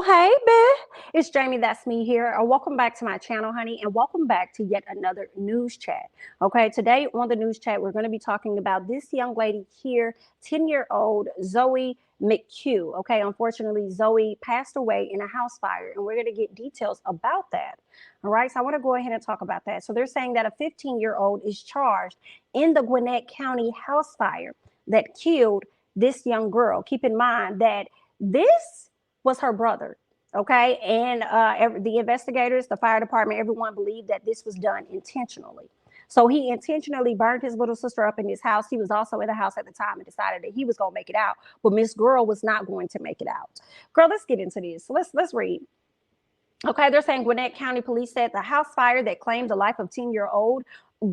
Hey, babe. It's Jamie. That's me here. Welcome back to my channel, honey, and welcome back to yet another news chat. Okay, today on the news chat, we're going to be talking about this young lady here, 10-year-old Zoe McHugh. Okay, unfortunately, Zoe passed away in a house fire, and we're going to get details about that. All right, so I want to go ahead and talk about that. So they're saying that a 15-year-old is charged in the Gwinnett County house fire that killed this young girl. Keep in mind that this was her brother. Okay. And the investigators, the fire department, everyone believed that this was done intentionally. So he intentionally burned his little sister up in his house. He was also in the house at the time and decided that he was going to make it out. But Miss Girl was not going to make it out. Girl, let's get into this. Let's read. Okay, they're saying Gwinnett County Police said the house fire that claimed the life of 10-year-old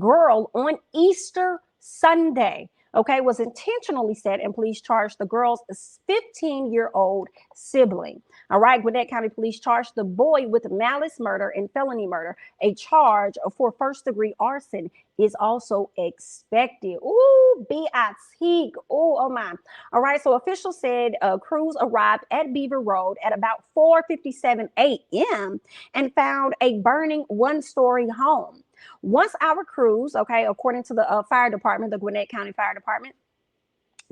girl on Easter Sunday, okay, was intentionally set, and police charged the girl's 15-year-old sibling. All right, Gwinnett County Police charged the boy with malice murder and felony murder. A charge for first-degree arson is also expected. Ooh, B.I.T. Oh my. All right, so officials said crews arrived at Beaver Road at about 4:57 a.m. and found a burning one-story home. Once our crews, okay, according to the fire department, the Gwinnett County Fire Department,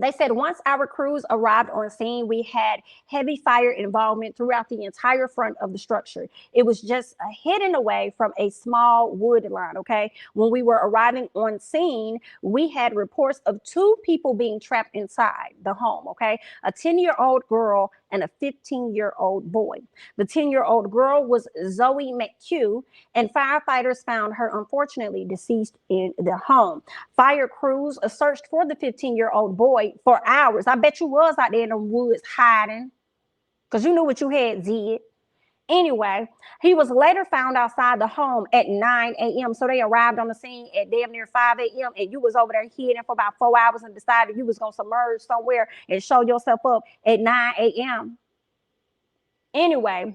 they said once our crews arrived on scene, we had heavy fire involvement throughout the entire front of the structure. It was just hidden away from a small wood line, okay? When we were arriving on scene, we had reports of two people being trapped inside the home, okay? A 10-year-old girl and a 15-year-old boy. The 10-year-old girl was Zoe McHugh, and firefighters found her unfortunately deceased in the home. Fire crews searched for the 15-year-old boy for hours. I bet you was out there in the woods hiding because you knew what you had did. Anyway, he was later found outside the home at 9 a.m. So they arrived on the scene at damn near 5 a.m. and you was over there hidden for about 4 hours and decided you was going to submerge somewhere and show yourself up at 9 a.m. Anyway,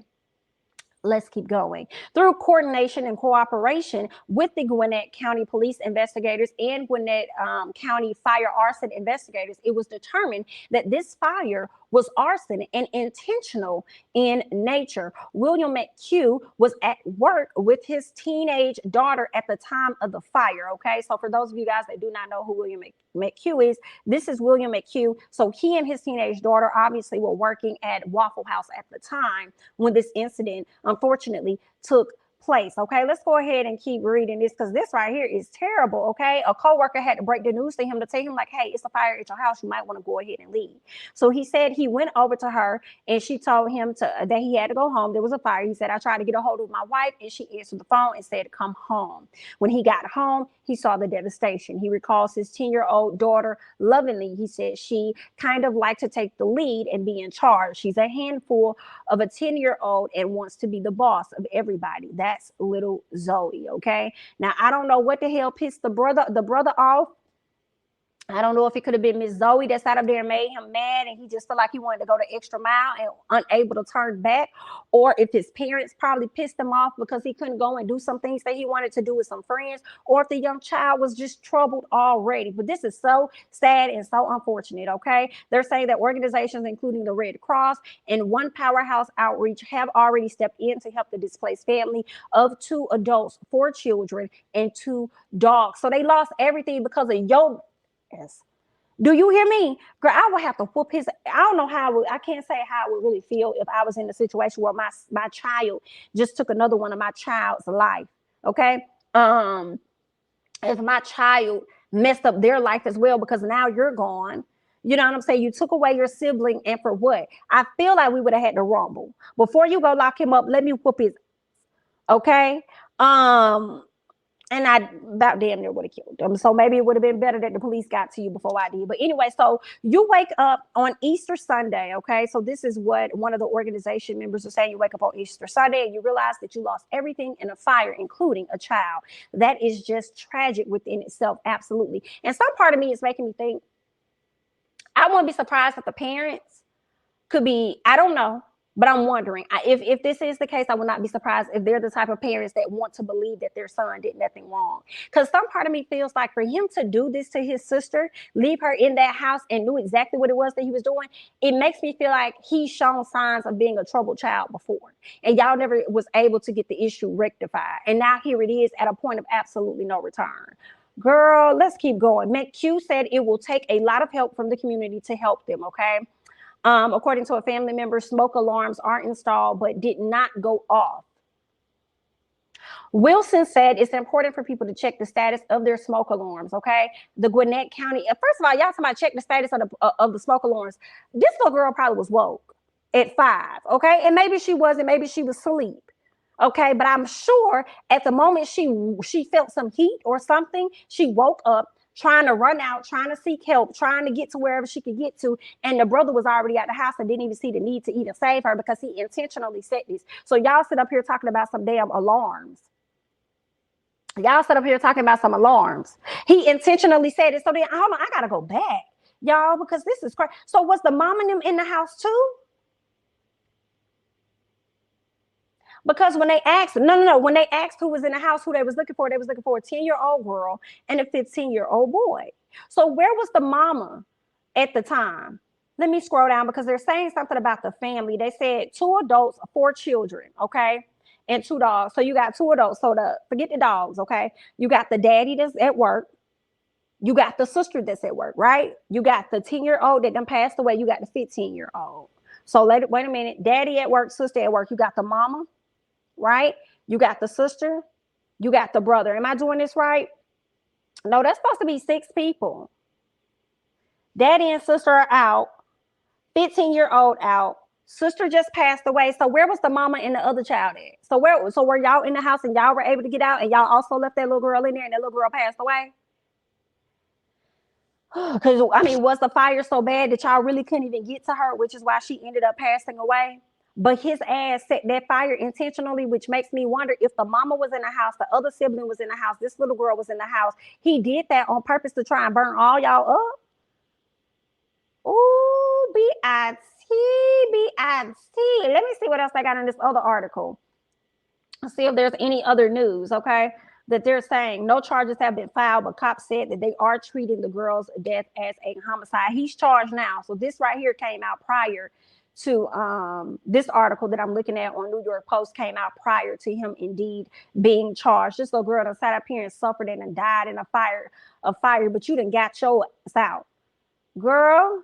let's keep going. Through coordination and cooperation with the Gwinnett County Police investigators and Gwinnett County Fire Arson investigators, it was determined that this fire was arson and intentional in nature. William McHugh was at work with his teenage daughter at the time of the fire. Okay, so for those of you guys that do not know who William McHugh is, this is William McHugh. So he and his teenage daughter obviously were working at Waffle House at the time when this incident unfortunately took place. Okay, let's go ahead and keep reading this because this right here is terrible. Okay, a co-worker had to break the news to him to tell him like, hey, it's a fire at your house, you might want to go ahead and leave. So he said he went over to her and she told him that he had to go home. There was a fire. He said, I tried to get a hold of my wife and she answered the phone and said come home. When he got home, he saw the devastation. He recalls his 10-year-old daughter lovingly. He said she kind of liked to take the lead and be in charge. She's a handful of a 10-year-old and wants to be the boss of everybody. That's little Zoe. Okay. Now, I don't know what the hell pissed the brother off. I don't know if it could have been Miss Zoe that sat up there and made him mad and he just felt like he wanted to go the extra mile and unable to turn back, or if his parents probably pissed him off because he couldn't go and do some things that he wanted to do with some friends, or if the young child was just troubled already. But this is so sad and so unfortunate, okay? They're saying that organizations including the Red Cross and One Powerhouse Outreach have already stepped in to help the displaced family of 2 adults, 4 children, and 2 dogs. So they lost everything because of your. Yes. Do you hear me? Girl, I would have to whoop his. I don't know how I can't say how I would really feel if I was in a situation where my child just took another one of my child's life. Okay. If my child messed up their life as well, because now you're gone. You know what I'm saying? You took away your sibling, and for what? I feel like we would have had to rumble. Before you go lock him up, let me whoop his. Okay. And I about damn near would have killed them. So maybe it would have been better that the police got to you before I did. But anyway, so you wake up on Easter Sunday, okay? So this is what one of the organization members are saying. You wake up on Easter Sunday and you realize that you lost everything in a fire, including a child. That is just tragic within itself, absolutely. And some part of me is making me think, I wouldn't be surprised if the parents could be, I don't know. But I'm wondering, if this is the case, I would not be surprised if they're the type of parents that want to believe that their son did nothing wrong. Because some part of me feels like for him to do this to his sister, leave her in that house and knew exactly what it was that he was doing, it makes me feel like he's shown signs of being a troubled child before. And y'all never was able to get the issue rectified. And now here it is at a point of absolutely no return. Girl, let's keep going. McHugh said it will take a lot of help from the community to help them, okay? According to a family member, smoke alarms are installed but did not go off. Wilson said it's important for people to check the status of their smoke alarms, okay? The Gwinnett County, first of all, y'all somebody check the status of the smoke alarms. This little girl probably was woke at 5, okay? And maybe she wasn't, maybe she was asleep, okay? But I'm sure at the moment she felt some heat or something, she woke up, trying to run out, trying to seek help, trying to get to wherever she could get to. And the brother was already at the house and didn't even see the need to even save her because he intentionally set this. So y'all sit up here talking about some damn alarms. Y'all sit up here talking about some alarms. He intentionally said it. So then, hold on, I got to go back, y'all, because this is crazy. So was the mom and them in the house too? Because when they asked, when they asked who was in the house, who they was looking for a 10-year-old girl and a 15-year-old boy. So where was the mama at the time? Let me scroll down because they're saying something about the family. They said 2 adults, 4 children, okay, and 2 dogs. So you got 2 adults. So forget the dogs, okay? You got the daddy that's at work. You got the sister that's at work, right? You got the 10-year-old that done passed away. You got the 15-year-old. So wait a minute. Daddy at work, sister at work. You got the mama, right? You got the sister, you got the brother. Am I doing this right? No, that's supposed to be 6 people. Daddy and sister are out, 15-year-old out, sister just passed away. So where was the mama and the other child at? So were y'all in the house and y'all were able to get out and y'all also left that little girl in there and that little girl passed away? Because I mean, was the fire so bad that y'all really couldn't even get to her, which is why she ended up passing away? But his ass set that fire intentionally, which makes me wonder if the mama was in the house, the other sibling was in the house, this little girl was in the house. He did that on purpose to try and burn all y'all up. Ooh, B-I-T. Let me see what else I got in this other article. Let's see if there's any other news, okay? That they're saying no charges have been filed, but cops said that they are treating the girl's death as a homicide. He's charged now. So this right here came out prior to this article that I'm looking at on New York Post came out prior to him indeed being charged. This little girl done sat up here and suffered and died in a fire, but you done got your ass out. Girl,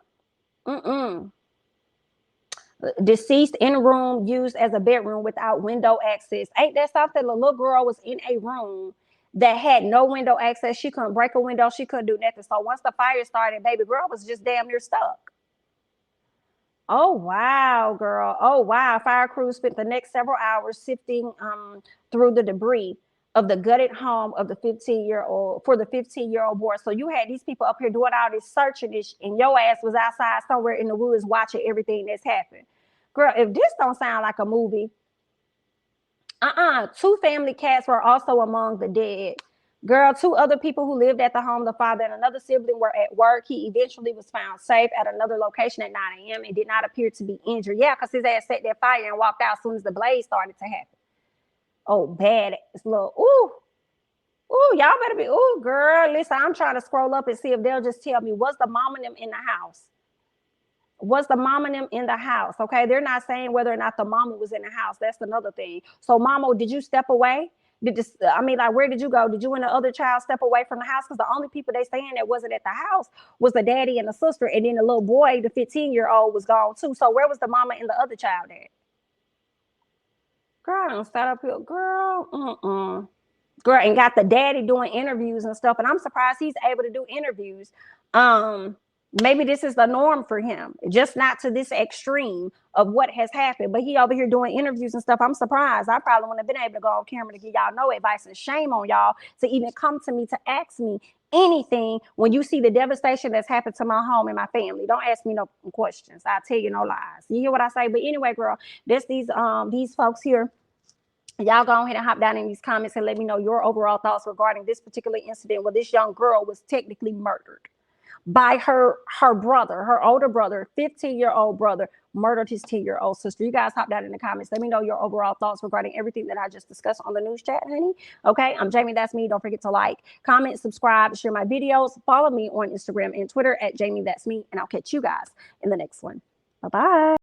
deceased in room used as a bedroom without window access. Ain't that something? The little girl was in a room that had no window access. She couldn't break a window. She couldn't do nothing. So once the fire started, baby girl was just damn near stuck. Oh, wow, girl. Oh, wow. Fire crews spent the next several hours sifting through the debris of the gutted home of the 15-year-old boy. So you had these people up here doing all this searching, and your ass was outside somewhere in the woods watching everything that's happened. Girl, if this don't sound like a movie, 2 family cats were also among the dead. Girl, 2 other people who lived at the home, the father and another sibling, were at work. He eventually was found safe at another location at 9 a.m. and did not appear to be injured. Yeah, because his ass set that fire and walked out as soon as the blaze started to happen. Oh, bad ass little, y'all better be, girl, listen, I'm trying to scroll up and see if they'll just tell me, was the mom and them in the house? Was the mom and them in the house? Okay, they're not saying whether or not the mama was in the house. That's another thing. So, mama, did you step away? Where did you go? Did you and the other child step away from the house? Because the only people they saying that wasn't at the house was the daddy and the sister, and then the little boy, the 15-year-old, was gone too. So where was the mama and the other child at? Girl, I don't start up here, girl. Girl, and got the daddy doing interviews and stuff, and I'm surprised he's able to do interviews. Maybe this is the norm for him, just not to this extreme of what has happened. But he over here doing interviews and stuff. I'm surprised. I probably wouldn't have been able to go on camera to give y'all no advice, and shame on y'all to even come to me to ask me anything when you see the devastation that's happened to my home and my family. Don't ask me no questions. I'll tell you no lies. You hear what I say? But anyway, girl, there's these folks here. Y'all go ahead and hop down in these comments and let me know your overall thoughts regarding this particular incident where this young girl was technically murdered. by her brother, her older brother, 15-year-old brother, murdered his 10-year-old sister. You guys hop down in the comments. Let me know your overall thoughts regarding everything that I just discussed on the news chat, honey. Okay, I'm Jamie. That's me. Don't forget to like, comment, subscribe, share my videos. Follow me on Instagram and Twitter at Jamie. That's me. And I'll catch you guys in the next one. Bye-bye.